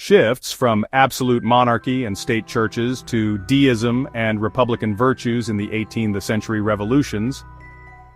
Shifts from absolute monarchy and state churches to deism and republican virtues in the 18th century revolutions,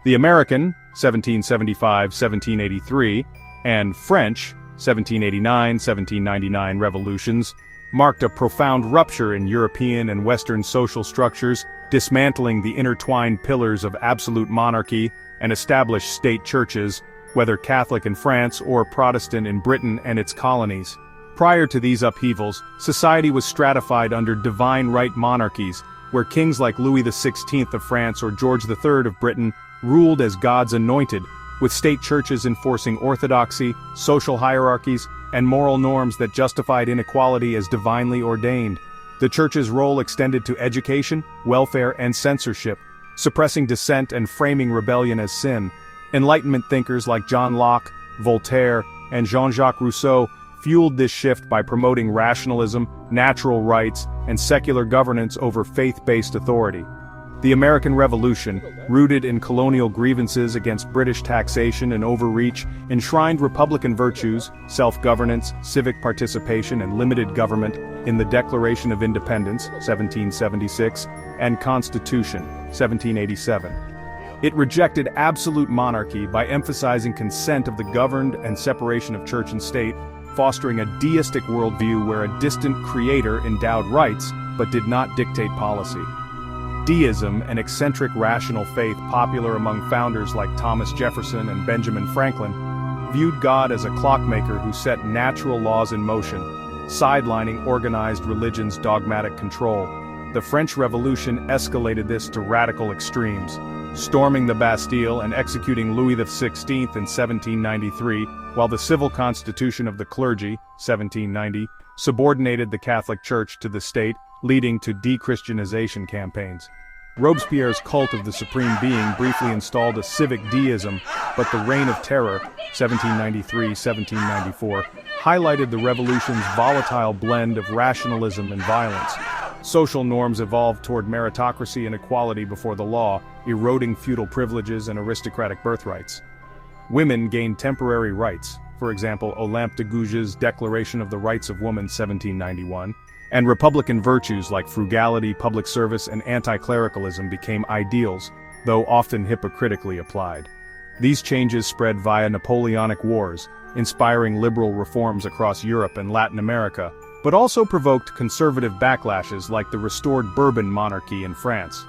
the American, 1775-1783, and French, 1789-1799 revolutions, marked a profound rupture in European and Western social structures, dismantling the intertwined pillars of absolute monarchy and established state churches, whether Catholic in France or Protestant in Britain and its colonies. Prior to these upheavals, society was stratified under divine right monarchies, where kings like Louis XVI of France or George III of Britain ruled as God's anointed, with state churches enforcing orthodoxy, social hierarchies, and moral norms that justified inequality as divinely ordained. The church's role extended to education, welfare, and censorship, suppressing dissent and framing rebellion as sin. Enlightenment thinkers like John Locke, Voltaire, and Jean-Jacques Rousseau fueled this shift by promoting rationalism, natural rights, and secular governance over faith-based authority. The American Revolution, rooted in colonial grievances against British taxation and overreach, enshrined republican virtues, self-governance, civic participation, and limited government in the Declaration of Independence, 1776, and Constitution, 1787. It rejected absolute monarchy by emphasizing consent of the governed and separation of church and state, fostering a deistic worldview where a distant creator endowed rights but did not dictate policy. Deism, an eccentric rational faith popular among founders like Thomas Jefferson and Benjamin Franklin, viewed God as a clockmaker who set natural laws in motion, sidelining organized religion's dogmatic control. The French Revolution escalated this to radical extremes, storming the Bastille and executing Louis XVI in 1793, while the civil constitution of the clergy, 1790, subordinated the Catholic Church to the state, leading to de-Christianization campaigns. Robespierre's cult of the supreme being briefly installed a civic deism, but the Reign of Terror, 1793-1794, highlighted the revolution's volatile blend of rationalism and violence. Social norms evolved toward meritocracy and equality before the law, eroding feudal privileges and aristocratic birthrights. Women gained temporary rights, for example Olympe de Gouges' Declaration of the Rights of Woman 1791, and republican virtues like frugality, public service, and anti-clericalism became ideals, though often hypocritically applied. These changes spread via Napoleonic Wars, inspiring liberal reforms across Europe and Latin America, but also provoked conservative backlashes like the restored Bourbon monarchy in France.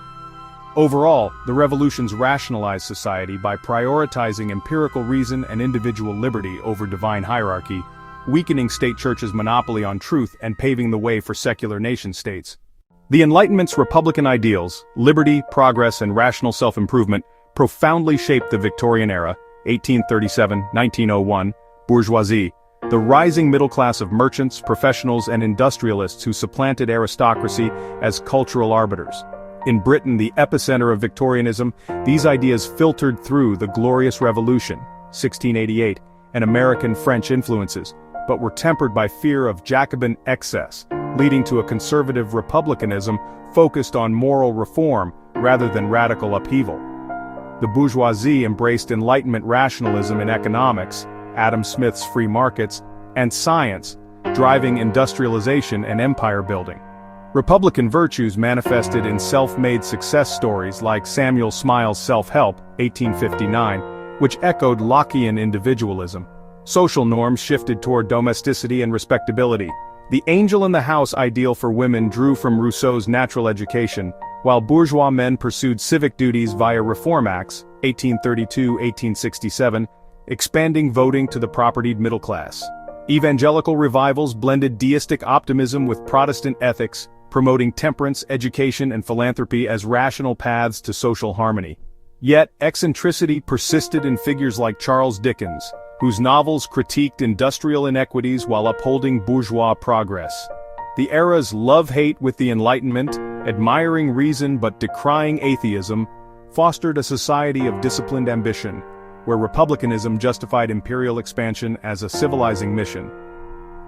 Overall, the revolutions rationalized society by prioritizing empirical reason and individual liberty over divine hierarchy, weakening state churches' monopoly on truth and paving the way for secular nation-states. The Enlightenment's republican ideals, liberty, progress, and rational self-improvement, profoundly shaped the Victorian era, 1837-1901, bourgeoisie, the rising middle class of merchants, professionals, and industrialists who supplanted aristocracy as cultural arbiters. In Britain, the epicenter of Victorianism, these ideas filtered through the Glorious Revolution, 1688, and American French influences, but were tempered by fear of Jacobin excess, leading to a conservative republicanism focused on moral reform rather than radical upheaval. The bourgeoisie embraced Enlightenment rationalism in economics, Adam Smith's free markets, and science, driving industrialization and empire building. Republican virtues manifested in self-made success stories like Samuel Smiles' Self-Help, 1859, which echoed Lockean individualism. Social norms shifted toward domesticity and respectability. The angel in the house ideal for women drew from Rousseau's natural education, while bourgeois men pursued civic duties via Reform Acts, 1832-1867, expanding voting to the propertied middle class. Evangelical revivals blended deistic optimism with Protestant ethics, promoting temperance, education, and philanthropy as rational paths to social harmony. Yet, eccentricity persisted in figures like Charles Dickens, whose novels critiqued industrial inequities while upholding bourgeois progress. The era's love-hate with the Enlightenment, admiring reason but decrying atheism, fostered a society of disciplined ambition, where republicanism justified imperial expansion as a civilizing mission.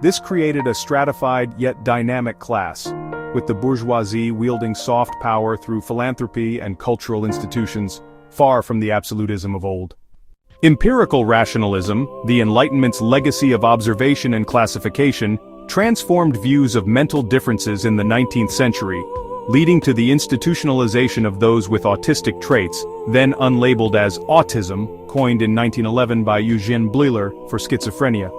This created a stratified yet dynamic class, with the bourgeoisie wielding soft power through philanthropy and cultural institutions, far from the absolutism of old. Empirical rationalism, the Enlightenment's legacy of observation and classification, transformed views of mental differences in the 19th century, leading to the institutionalization of those with autistic traits, then unlabeled as autism, coined in 1911 by Eugene Bleuler for schizophrenia.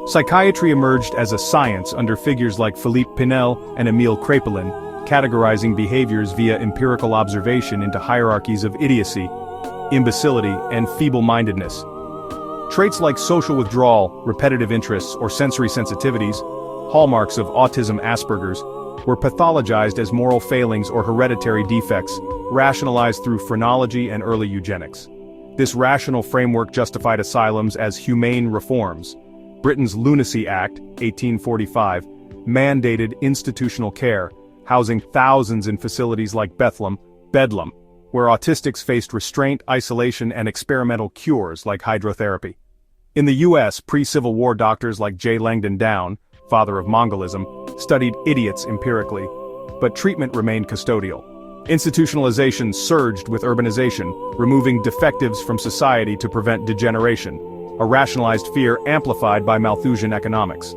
Psychiatry emerged as a science under figures like Philippe Pinel and Émile Kraepelin, categorizing behaviors via empirical observation into hierarchies of idiocy, imbecility, and feeble-mindedness. Traits like social withdrawal, repetitive interests, or sensory sensitivities, hallmarks of autism Asperger's, were pathologized as moral failings or hereditary defects, rationalized through phrenology and early eugenics. This rational framework justified asylums as humane reforms. Britain's Lunacy Act, 1845, mandated institutional care, housing thousands in facilities like Bedlam, where autistics faced restraint, isolation, and experimental cures like hydrotherapy. In the U.S., pre-Civil War doctors like J. Langdon Down, father of Mongolism, studied idiots empirically, but treatment remained custodial. Institutionalization surged with urbanization, removing defectives from society to prevent degeneration, a rationalized fear amplified by Malthusian economics.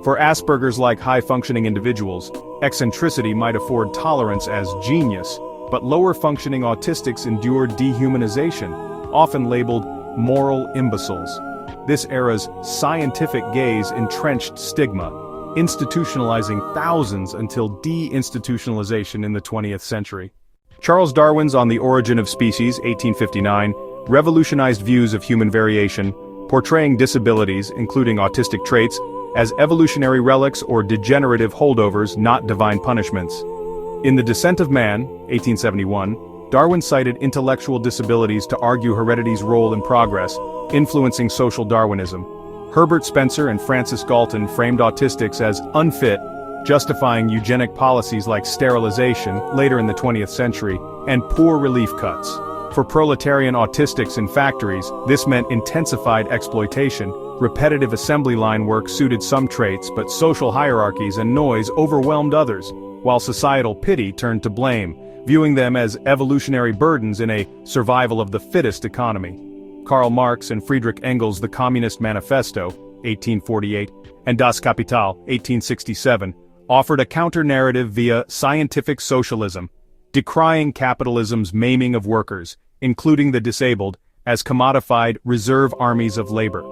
For Asperger's like high-functioning individuals, eccentricity might afford tolerance as genius, but lower-functioning autistics endured dehumanization, often labeled moral imbeciles. This era's scientific gaze entrenched stigma, institutionalizing thousands until de-institutionalization in the 20th century. Charles Darwin's On the Origin of Species, 1859, revolutionized views of human variation, portraying disabilities, including autistic traits, as evolutionary relics or degenerative holdovers, not divine punishments. In The Descent of Man, 1871, Darwin cited intellectual disabilities to argue heredity's role in progress, influencing social Darwinism. Herbert Spencer and Francis Galton framed autistics as unfit, justifying eugenic policies like sterilization later in the 20th century, and poor relief cuts. For proletarian autistics in factories, this meant intensified exploitation. Repetitive assembly line work suited some traits, but social hierarchies and noise overwhelmed others, while societal pity turned to blame, viewing them as evolutionary burdens in a survival of the fittest economy. Karl Marx and Friedrich Engels' The Communist Manifesto, 1848, and Das Kapital, 1867, offered a counter-narrative via scientific socialism, decrying capitalism's maiming of workers, including the disabled, as commodified reserve armies of labor.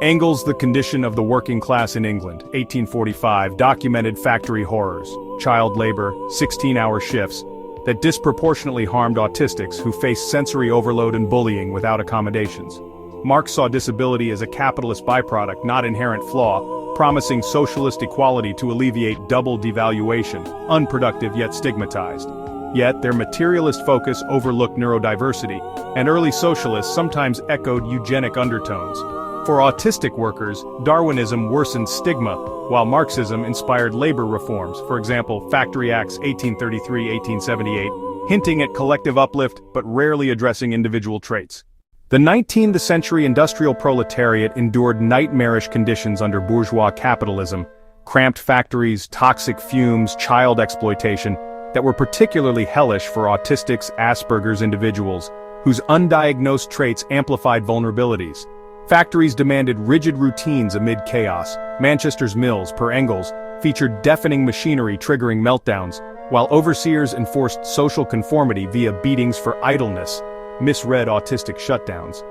Engels' The Condition of the Working Class in England, 1845, documented factory horrors, child labor, 16-hour shifts, that disproportionately harmed autistics who faced sensory overload and bullying without accommodations. Marx saw disability as a capitalist byproduct, not inherent flaw, promising socialist equality to alleviate double devaluation, unproductive yet stigmatized. Yet their materialist focus overlooked neurodiversity, and early socialists sometimes echoed eugenic undertones. For autistic workers, Darwinism worsened stigma, while Marxism inspired labor reforms, for example, Factory Acts 1833-1878, hinting at collective uplift but rarely addressing individual traits. The 19th century industrial proletariat endured nightmarish conditions under bourgeois capitalism, cramped factories, toxic fumes, child exploitation, that were particularly hellish for autistics, Asperger's individuals, whose undiagnosed traits amplified vulnerabilities. Factories demanded rigid routines amid chaos. Manchester's mills, per Engels, featured deafening machinery triggering meltdowns, while overseers enforced social conformity via beatings for idleness, misread autistic shutdowns.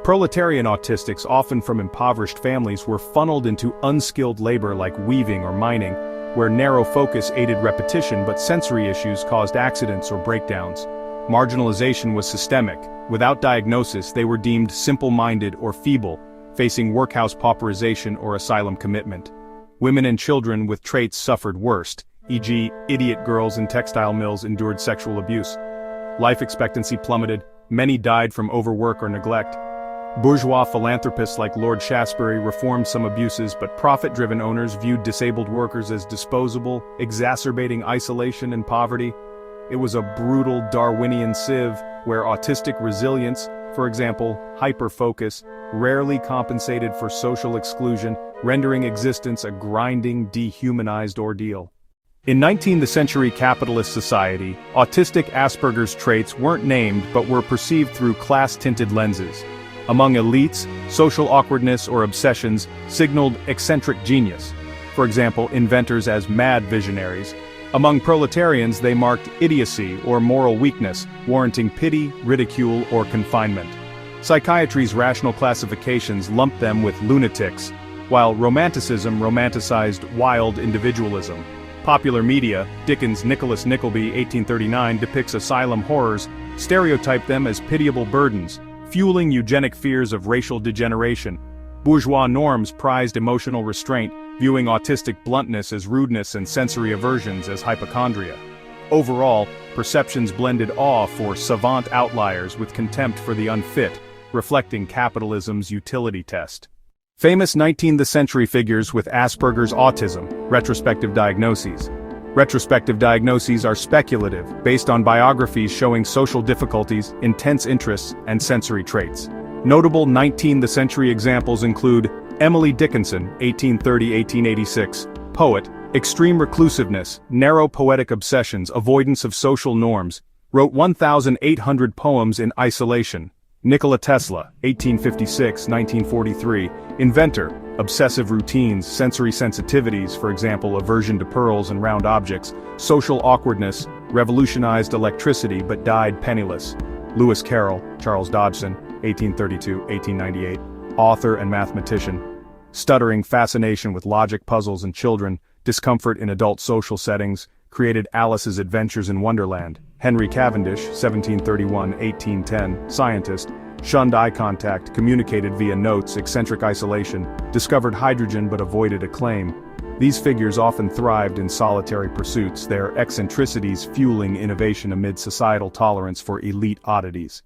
Proletarian autistics, often from impoverished families, were funneled into unskilled labor like weaving or mining, where narrow focus aided repetition but sensory issues caused accidents or breakdowns. Marginalization was systemic. Without diagnosis, they were deemed simple-minded or feeble, facing workhouse pauperization or asylum commitment. Women and children with traits suffered worst, e.g., idiot girls in textile mills endured sexual abuse. Life expectancy plummeted, many died from overwork or neglect. Bourgeois philanthropists like Lord Shaftesbury reformed some abuses, but profit-driven owners viewed disabled workers as disposable, exacerbating isolation and poverty. It was a brutal Darwinian sieve, where autistic resilience, for example, hyperfocus, rarely compensated for social exclusion, rendering existence a grinding, dehumanized ordeal. In 19th century capitalist society, autistic Asperger's traits weren't named but were perceived through class-tinted lenses. Among elites, social awkwardness or obsessions signaled eccentric genius. for example, inventors as mad visionaries. Among proletarians, they marked idiocy or moral weakness, warranting pity, ridicule, or confinement. Psychiatry's rational classifications lumped them with lunatics, while Romanticism romanticized wild individualism. Popular media, Dickens' Nicholas Nickleby 1839 depicts asylum horrors, stereotyped them as pitiable burdens, fueling eugenic fears of racial degeneration. Bourgeois norms prized emotional restraint, viewing autistic bluntness as rudeness and sensory aversions as hypochondria. Overall, perceptions blended awe for savant outliers with contempt for the unfit, reflecting capitalism's utility test. Famous 19th century figures with Asperger's autism, retrospective diagnoses. Retrospective diagnoses are speculative, based on biographies showing social difficulties, intense interests, and sensory traits. Notable 19th century examples include Emily Dickinson, 1830-1886, poet, extreme reclusiveness, narrow poetic obsessions, avoidance of social norms, wrote 1,800 poems in isolation. Nikola Tesla, 1856-1943, inventor, obsessive routines, sensory sensitivities, for example aversion to pearls and round objects, social awkwardness, revolutionized electricity but died penniless. Lewis Carroll, Charles Dodgson, 1832-1898, author and mathematician. Stuttering fascination with logic puzzles in children, discomfort in adult social settings, created Alice's Adventures in Wonderland. Henry Cavendish, 1731-1810, scientist, shunned eye contact, communicated via notes, eccentric isolation, discovered hydrogen but avoided acclaim. These figures often thrived in solitary pursuits, their eccentricities fueling innovation amid societal tolerance for elite oddities.